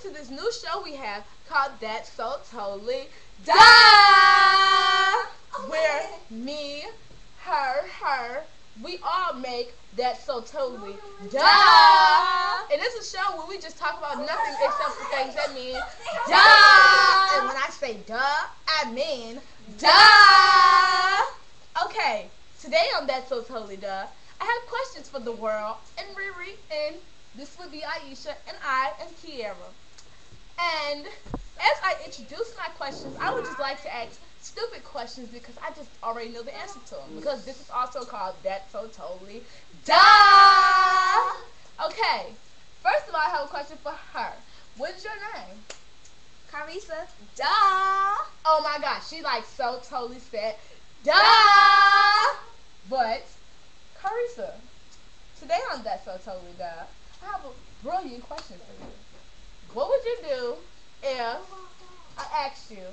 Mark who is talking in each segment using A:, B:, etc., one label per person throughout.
A: to this new show we have called That's So Totally Duh! Where me, her, we all make That's So Totally Duh! And it's a show where we just talk about nothing except for things that mean duh! And when I say duh, I mean duh! Okay, today on That's So Totally Duh, I have questions for the world, and Riri, and this would be Aisha, and I am KIERRA. And as I introduce my questions, I would just like to ask stupid questions because I just already know the answer to them. Because this is also called That's So Totally Duh! Okay, first of all, I have a question for her. What is your name?
B: KHARISA. Duh!
A: Oh my gosh, she like so totally said duh! But, KHARISA, today on That's So Totally Duh, I have a brilliant question for you. What would you do if I asked you,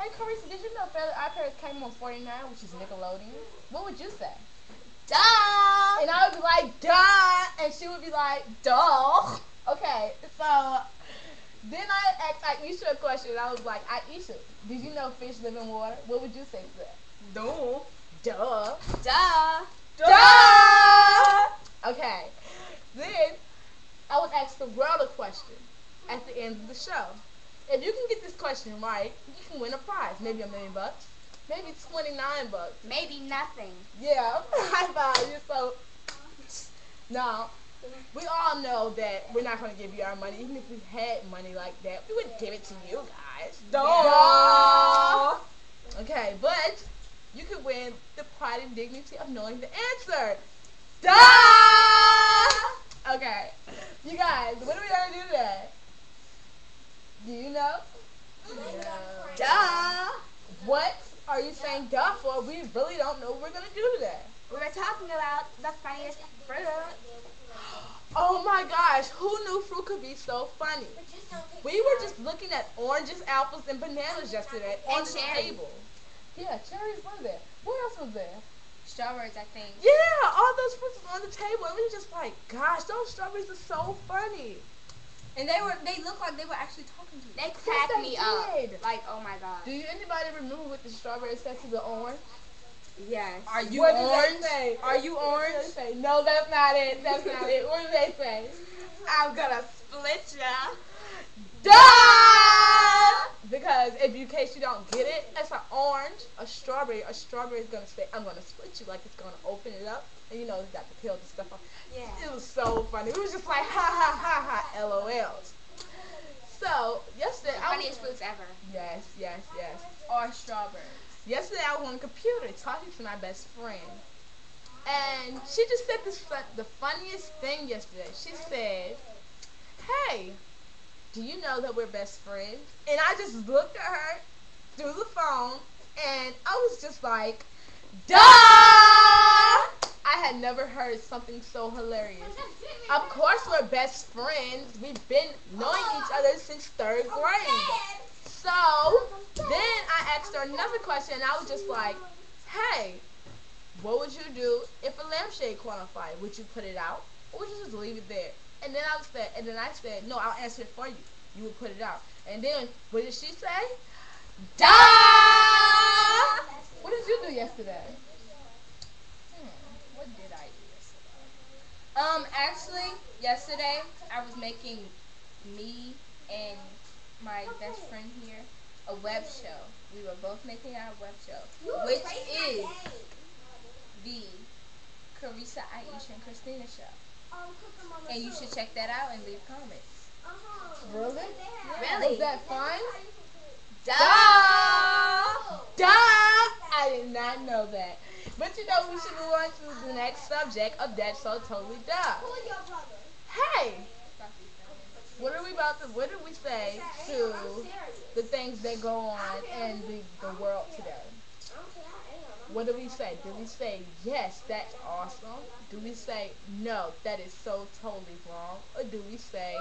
A: hey KHARISA, did you know Fairly Odd Parents came on 49, which is Nickelodeon? What would you say?
B: Duh!
A: And I would be like, duh! And she would be like, duh! Okay, so then I asked Aisha a question, and I was like, Aisha, did you know fish live in water? What would you say to that?
B: No.
A: Duh.
B: Duh!
A: Duh! Okay. Then I would ask the world a question at the end of the show. If you can get this question right, you can win a prize. Maybe $1 million, maybe $29.
B: Maybe nothing.
A: Yeah, high five. You're so. No, we all know that we're not going to give you our money. Even if we had money like that, we wouldn't give it to you guys.
B: Duh!
A: Okay, but you could win the pride and dignity of knowing the answer. Duh! Okay, you guys, what are we going to do today? Do you know?
B: No. Duh!
A: What are you saying duh for? We really don't know what we're going to do today.
B: We were talking about the funniest fruit.
A: Oh my gosh, who knew fruit could be so funny? We were just looking at oranges, apples, and bananas yesterday on the table. Yeah, cherries were there. What else was there?
B: Strawberries, I think.
A: Yeah, all those fruits were on the table, and we were just like, gosh, those strawberries are so funny.
B: And they looked like they were actually talking to you. They cracked me up. Like, oh my god.
A: Do you anybody remember what the strawberry said to the orange?
B: Yes.
A: Are you orange? Say?
B: Are you orange?
A: What did they say? No, that's not it. That's not it. What did they say?
B: I'm gonna split ya.
A: Duh! Because in case you don't get it, it's an orange, a strawberry. A strawberry is gonna say, I'm gonna split you, like it's gonna open it up, and you know it's got the peel and stuff on.
B: Yeah.
A: It was so funny. It was just like ha ha ha ha LOLs. So yesterday,
B: Funniest fruits ever.
A: Yes.
B: Or strawberries.
A: Yesterday I was on the computer talking to my best friend, and she just said the funniest thing yesterday. She said, "Hey, do you know that we're best friends?" And I just looked at her through the phone, and I was just like, duh! I had never heard something so hilarious. Of course we're best friends. We've been knowing each other since 3rd grade. So then I asked her another question, and I was just like, hey, what would you do if a lampshade caught on fire? Would you put it out, or would you just leave it there? And then I said, no, I'll answer it for you. You would put it out. And then, what did she say? Duh! What did you do yesterday?
B: What did I do yesterday? Actually, yesterday I was making me and my best friend here a web show. We were both making our web show, which is the KHARISA, Aisha, and Christina show. And you should check that out and leave comments.
A: Really?
B: Really?
A: Was that fun?
B: Duh!
A: Duh! I did not know that. But you know, we should move on to the next subject of That's So Totally Duh. Hey! What did we say to the things that go on in the world today? What do we say? Do we say, yes, that's awesome? Do we say, no, that is so totally wrong? Or do we say,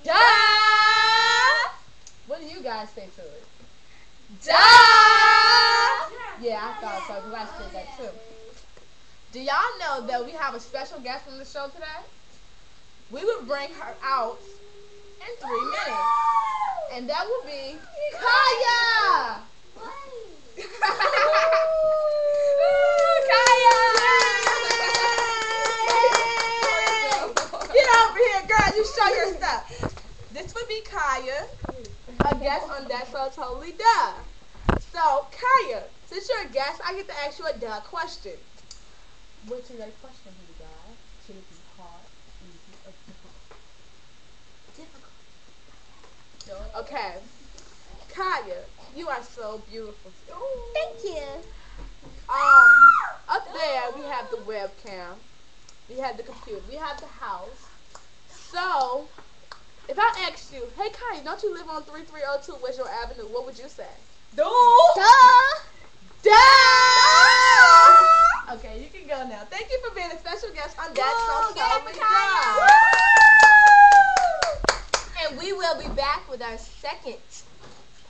A: duh! What do you guys say to it?
B: Duh!
A: Yeah, I thought so, because I said that too. Do y'all know that we have a special guest on the show today? We will bring her out in 3 minutes. And that will be Kaya!
B: Kaya!
A: Get over here, girl. You show your stuff. This would be Kaya, a guest on That's So Totally Duh. So, Kaya, since you're a guest, I get to ask you a duh question. What's your question for you guys? Should it be hard, easy, or difficult? Difficult. Okay. Kaya, you are so beautiful.
B: Thank you.
A: Up there we have the webcam, we have the computer, we have the house. So, if I asked you, hey Kaya, don't you live on 3302 Westshore Avenue? What would you say?
B: Duh.
A: Duh! Okay, you can go now. Thank you for being a special guest on That's So Totally Duh.
B: And we will be back with our second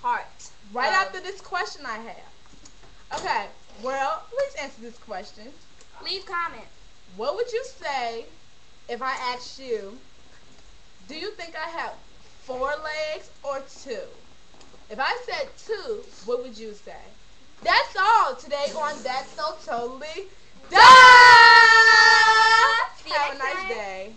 B: part.
A: Right after this question I have. Okay, well, please answer this question.
B: Leave comments.
A: What would you say if I asked you, do you think I have 4 legs or 2? If I said 2, what would you say? That's all today on That's So Totally Duh!
B: See you
A: Have a
B: next
A: nice
B: time.
A: day.